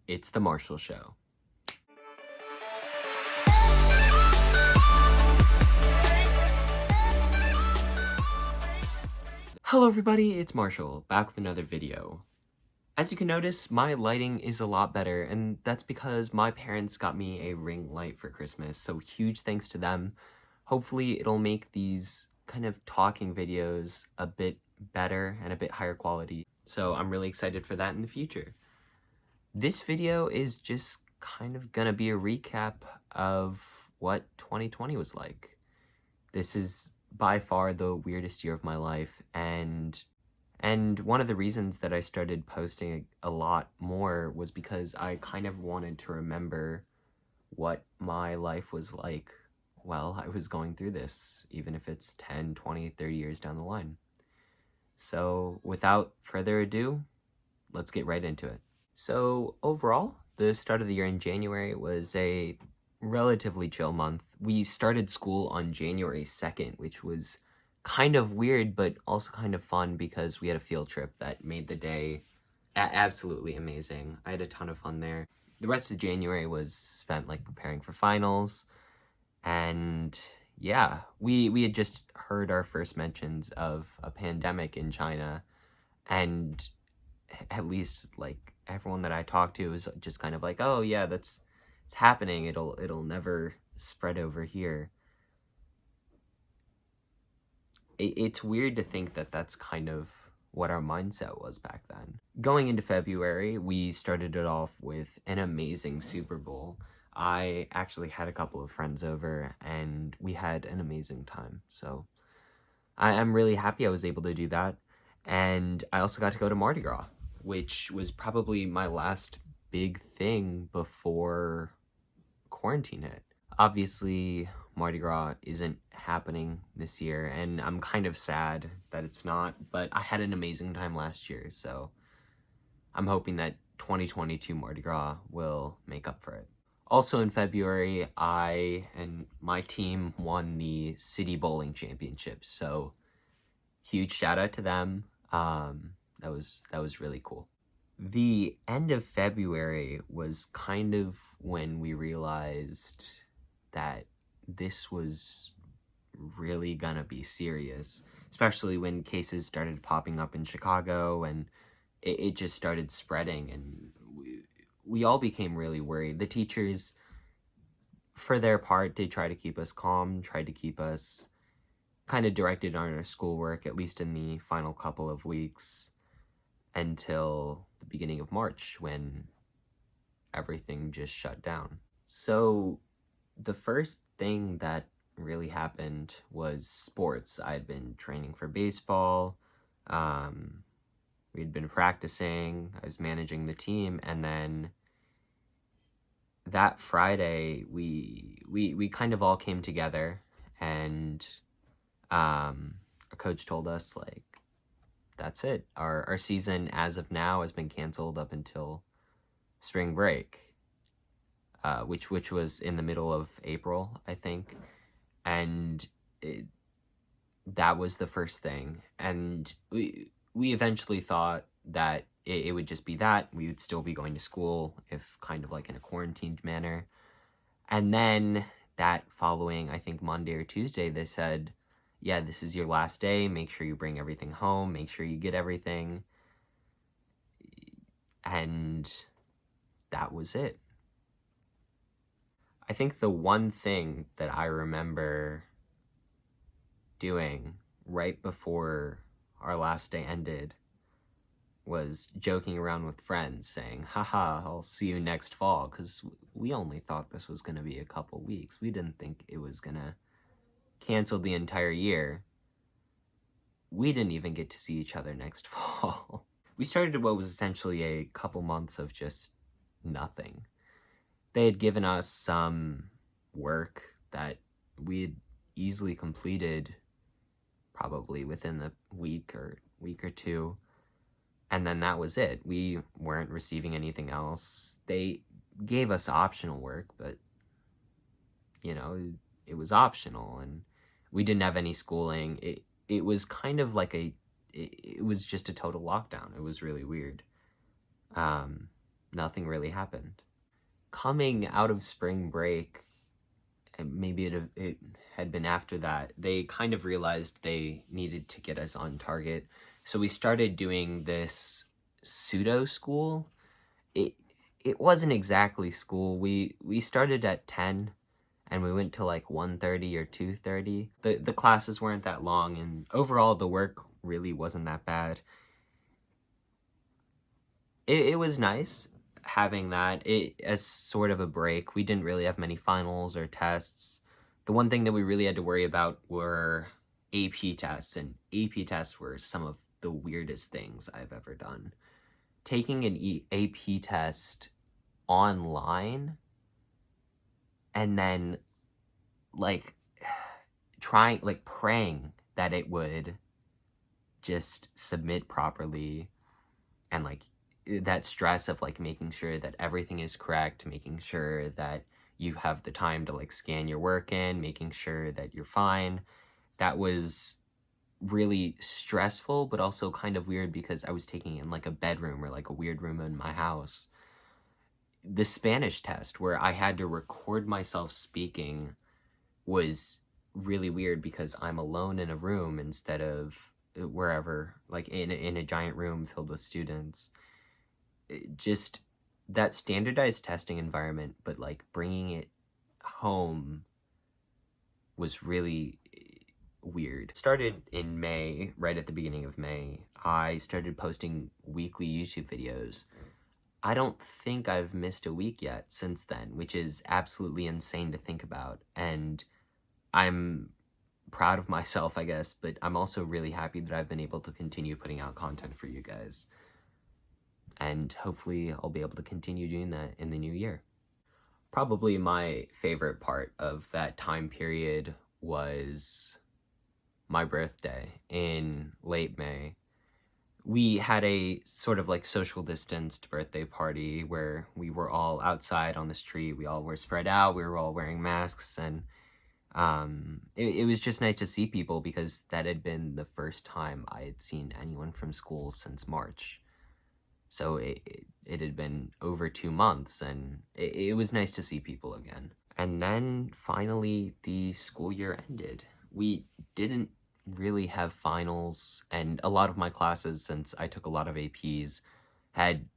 It's the Marshall Show. Hello everybody, it's Marshall, back with another video. As you can notice, my lighting is a lot better, and that's because my parents got me a ring light for Christmas, so huge thanks to them. Hopefully it'll make these kind of talking videos a bit better and a bit higher quality, so I'm really excited for that in the future. This video is just kind of gonna be a recap of what 2020 was like. This is by far the weirdest year of my life, and one of the reasons that I started posting a lot more was because I kind of wanted to remember what my life was like while I was going through this, even if it's 10, 20, 30 years down the line. So without further ado, let's get right into it. So overall, the start of the year in January was a relatively chill month. We started school on January 2nd, which was kind of weird, but also kind of fun because we had a field trip that made the day absolutely amazing. I had a ton of fun there. The rest of January was spent like preparing for finals, and yeah, we had just heard our first mentions of a pandemic in China, and at least like everyone that I talked to was just kind of like, oh yeah, it's happening. It'll never spread over here. It's weird to think that that's kind of what our mindset was back then. Going into February, we started it off with an amazing Super Bowl. I actually had a couple of friends over and we had an amazing time. So I'm really happy I was able to do that. And I also got to go to Mardi Gras, which was probably my last big thing before quarantine hit. Obviously, Mardi Gras isn't happening this year, and I'm kind of sad that it's not, but I had an amazing time last year, so I'm hoping that 2022 Mardi Gras will make up for it. Also in February, I and my team won the City Bowling Championships, so huge shout out to them. That was really cool. The end of February was kind of when we realized that this was really gonna be serious, especially when cases started popping up in Chicago and it just started spreading, and we all became really worried. The teachers, for their part, did try to keep us calm, tried to keep us kind of directed on our schoolwork, at least in the final couple of weeks, until the beginning of March when everything just shut down. So the first thing that really happened was sports. I'd been training for baseball, we'd been practicing, I was managing the team, and then that Friday we kind of all came together, and our coach told us, like, that's it. Our season as of now has been canceled up until spring break, which was in the middle of April, I think. And that was the first thing. And we eventually thought that it would just be that. We would still be going to school, if kind of like in a quarantined manner. And then that following, I think Monday or Tuesday, they said, yeah, this is your last day. Make sure you bring everything home. Make sure you get everything. And that was it. I think the one thing that I remember doing right before our last day ended was joking around with friends, saying, haha, I'll see you next fall, because we only thought this was going to be a couple weeks. We didn't think it was going to cancel the entire year. We didn't even get to see each other next fall. We started what was essentially a couple months of just nothing. They had given us some work that we had easily completed probably within a week or two, and then that was it. We weren't receiving anything else. They gave us optional work, but you know, it was optional, and we didn't have any schooling. It was kind of like it was just a total lockdown. It was really weird. nothing really happened. Coming out of spring break, and maybe it had been after that, they kind of realized they needed to get us on target. So we started doing this pseudo school. It it wasn't exactly school. We started at 10 and we went to like 1:30 or 2:30. The classes weren't that long, and overall the work really wasn't that bad. It was nice having that as sort of a break. We didn't really have many finals or tests. The one thing that we really had to worry about were AP tests, and AP tests were some of the weirdest things I've ever done. Taking an AP test online and then like praying that it would just submit properly, and like that stress of like making sure that everything is correct, making sure that you have the time to like scan your work in, making sure that you're fine. That was really stressful, but also kind of weird because I was taking it in like a bedroom or like a weird room in my house. The Spanish test, where I had to record myself speaking, was really weird because I'm alone in a room instead of wherever, like in a giant room filled with students. Just that standardized testing environment, but like bringing it home was really weird. It started in May, right at the beginning of May. I started posting weekly YouTube videos. I don't think I've missed a week yet since then, which is absolutely insane to think about. And I'm proud of myself, I guess, but I'm also really happy that I've been able to continue putting out content for you guys. And hopefully I'll be able to continue doing that in the new year. Probably my favorite part of that time period was my birthday in late May. We had a sort of like social distanced birthday party where we were all outside on the street. We all were spread out. We were all wearing masks, and it was just nice to see people because that had been the first time I had seen anyone from school since March. So it had been over 2 months, and it was nice to see people again. And then finally the school year ended. We didn't really have finals, and a lot of my classes, since I took a lot of APs, had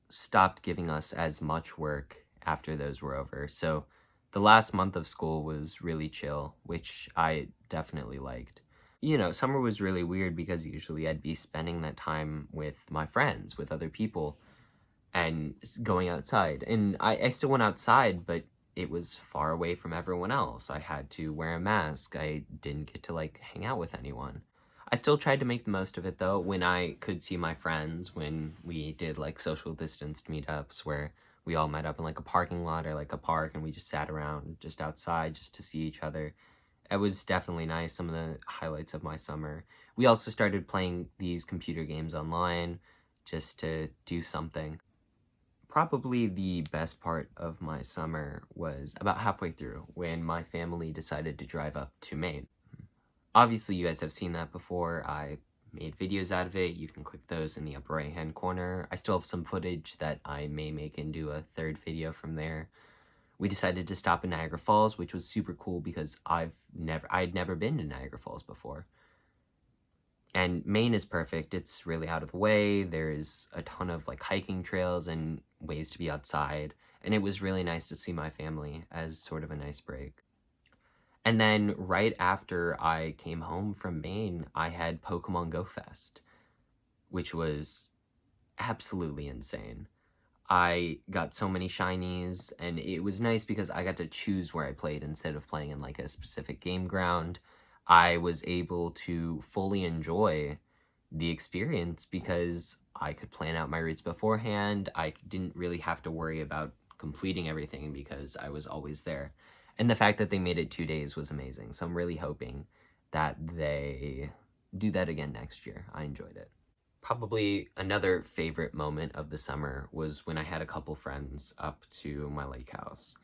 stopped giving us as much work after those were over. So the last month of school was really chill, which I definitely liked. You know, summer was really weird because usually I'd be spending that time with my friends, with other people, and going outside. And I still went outside, but it was far away from everyone else. I had to wear a mask. I didn't get to like hang out with anyone. I still tried to make the most of it though when I could see my friends, when we did like social distanced meetups where we all met up in like a parking lot or like a park and we just sat around just outside just to see each other. It was definitely nice, some of the highlights of my summer. We also started playing these computer games online just to do something. Probably the best part of my summer was about halfway through when my family decided to drive up to Maine. Obviously, you guys have seen that before. I made videos out of it. You can click those in the upper right hand corner. I still have some footage that I may make into a third video from there. We decided to stop in Niagara Falls, which was super cool because I'd never been to Niagara Falls before. And Maine is perfect. It's really out of the way. There's a ton of like hiking trails and ways to be outside. And it was really nice to see my family as sort of a nice break. And then right after I came home from Maine, I had Pokemon Go Fest, which was absolutely insane. I got so many shinies, and it was nice because I got to choose where I played instead of playing in like a specific game ground. I was able to fully enjoy the experience because I could plan out my routes beforehand. I didn't really have to worry about completing everything because I was always there. And the fact that they made it 2 days was amazing. So I'm really hoping that they do that again next year. I enjoyed it. Probably another favorite moment of the summer was when I had a couple friends up to my lake house.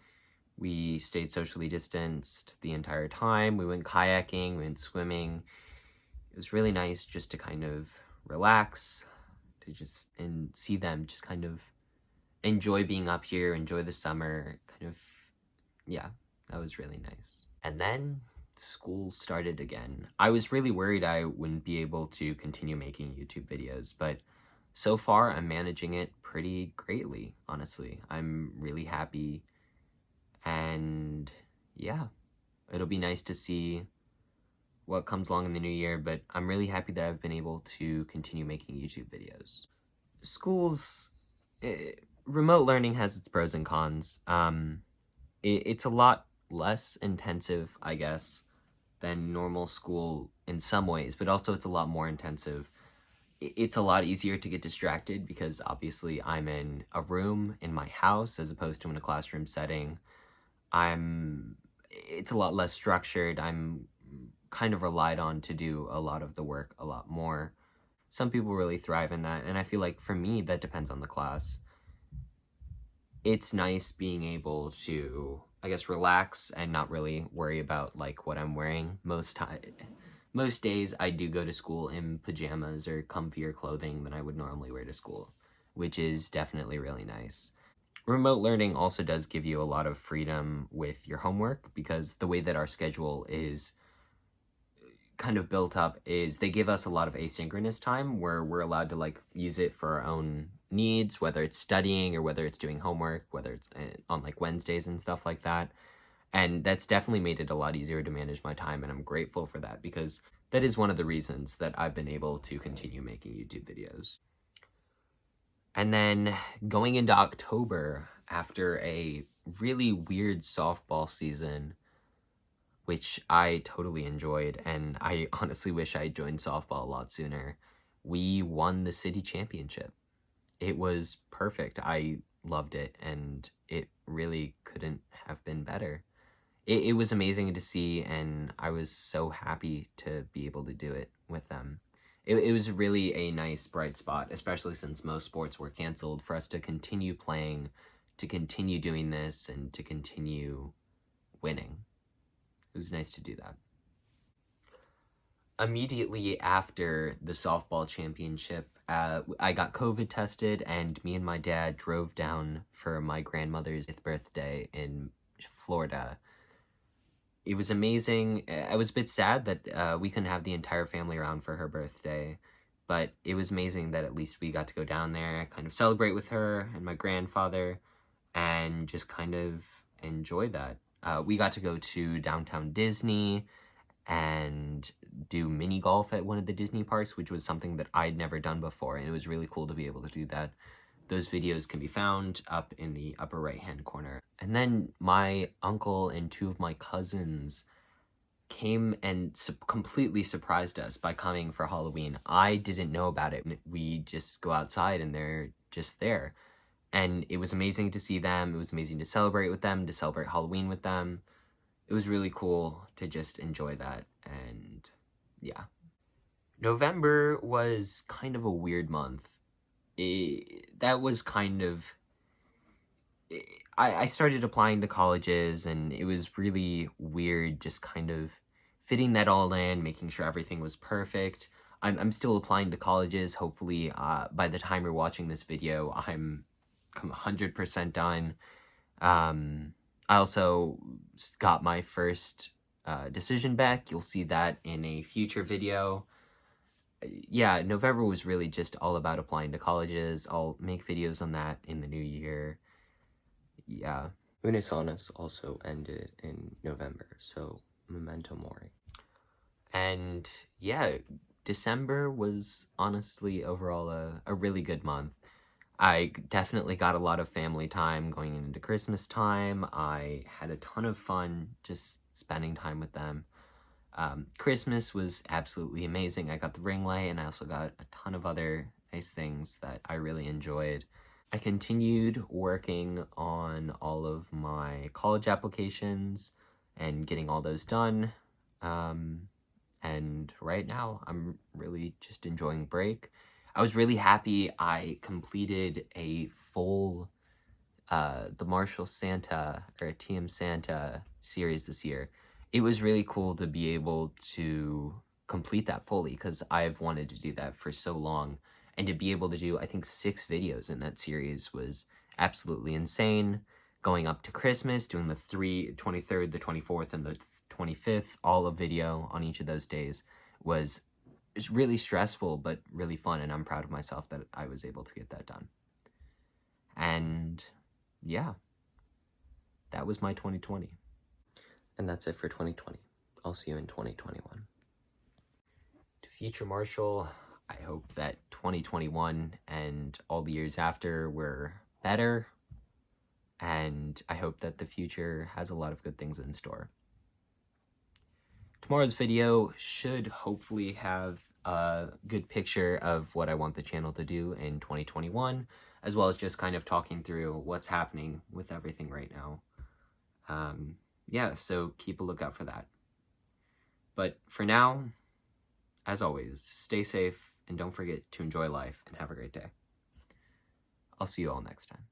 We stayed socially distanced the entire time. We went kayaking, we went swimming. It was really nice just to kind of relax, and see them just kind of enjoy being up here, enjoy the summer, kind of, yeah, that was really nice. And then school started again. I was really worried I wouldn't be able to continue making YouTube videos, but so far I'm managing it pretty greatly, honestly. I'm really happy, and yeah, it'll be nice to see what comes along in the new year, but I'm really happy that I've been able to continue making YouTube videos. Schools, remote learning has its pros and cons. It's a lot less intensive, I guess, than normal school in some ways, but also it's a lot more intensive. It's a lot easier to get distracted because obviously I'm in a room in my house as opposed to in a classroom setting. It's a lot less structured. I'm kind of relied on to do a lot of the work a lot more. Some people really thrive in that, and I feel like for me, that depends on the class. It's nice being able to, I guess, relax and not really worry about like what I'm wearing most days. I do go to school in pajamas or comfier clothing than I would normally wear to school, which is definitely really nice. Remote learning also does give you a lot of freedom with your homework because the way that our schedule is kind of built up is they give us a lot of asynchronous time where we're allowed to like use it for our own needs, whether it's studying or whether it's doing homework, whether it's on like Wednesdays and stuff like that. And that's definitely made it a lot easier to manage my time, and I'm grateful for that because that is one of the reasons that I've been able to continue making YouTube videos. And then going into October, after a really weird softball season, which I totally enjoyed, and I honestly wish I joined softball a lot sooner, we won the city championship. It was perfect. I loved it, and it really couldn't have been better. It was amazing to see, and I was so happy to be able to do it with them. It was really a nice bright spot, especially since most sports were canceled, for us to continue playing, to continue doing this, and to continue winning. It was nice to do that. Immediately after the softball championship, I got COVID tested, and me and my dad drove down for my grandmother's 5th birthday in Florida. It was amazing. I was a bit sad that we couldn't have the entire family around for her birthday, but it was amazing that at least we got to go down there, kind of celebrate with her and my grandfather, and just kind of enjoy that. We got to go to downtown Disney and do mini golf at one of the Disney parks, which was something that I'd never done before, and it was really cool to be able to do that. Those videos can be found up in the upper right-hand corner. And then my uncle and 2 of my cousins came and completely surprised us by coming for Halloween. I didn't know about it. We just go outside and they're just there. And it was amazing to see them. It was amazing to celebrate with them, to celebrate Halloween with them. It was really cool to just enjoy that, and yeah. November was kind of a weird month. That was kind of... I started applying to colleges, and it was really weird just kind of fitting that all in, making sure everything was perfect. I'm still applying to colleges. Hopefully, by the time you're watching this video, I'm 100% done. I also got my first decision back. You'll see that in a future video. Yeah, November was really just all about applying to colleges. I'll make videos on that in the new year. Yeah. Unisonus also ended in November, so memento mori. And yeah, December was honestly overall a really good month. I definitely got a lot of family time going into Christmas time. I had a ton of fun just spending time with them. Christmas was absolutely amazing. I got the ring light, and I also got a ton of other nice things that I really enjoyed. I continued working on all of my college applications and getting all those done. And right now, I'm really just enjoying break. I was really happy I completed a full, the Marshall Santa, or TM Santa series this year. It was really cool to be able to complete that fully, because I've wanted to do that for so long. And to be able to do, I think, 6 videos in that series was absolutely insane. Going up to Christmas, doing the 23rd, the 24th, and the 25th, all of video on each of those days was really stressful, but really fun, and I'm proud of myself that I was able to get that done. And yeah, that was my 2020. And that's it for 2020. I'll see you in 2021. To future Marshall, I hope that 2021 and all the years after were better, and I hope that the future has a lot of good things in store. Tomorrow's video should hopefully have a good picture of what I want the channel to do in 2021, as well as just kind of talking through what's happening with everything right now. Yeah, so keep a lookout for that. But for now, as always, stay safe and don't forget to enjoy life and have a great day. I'll see you all next time.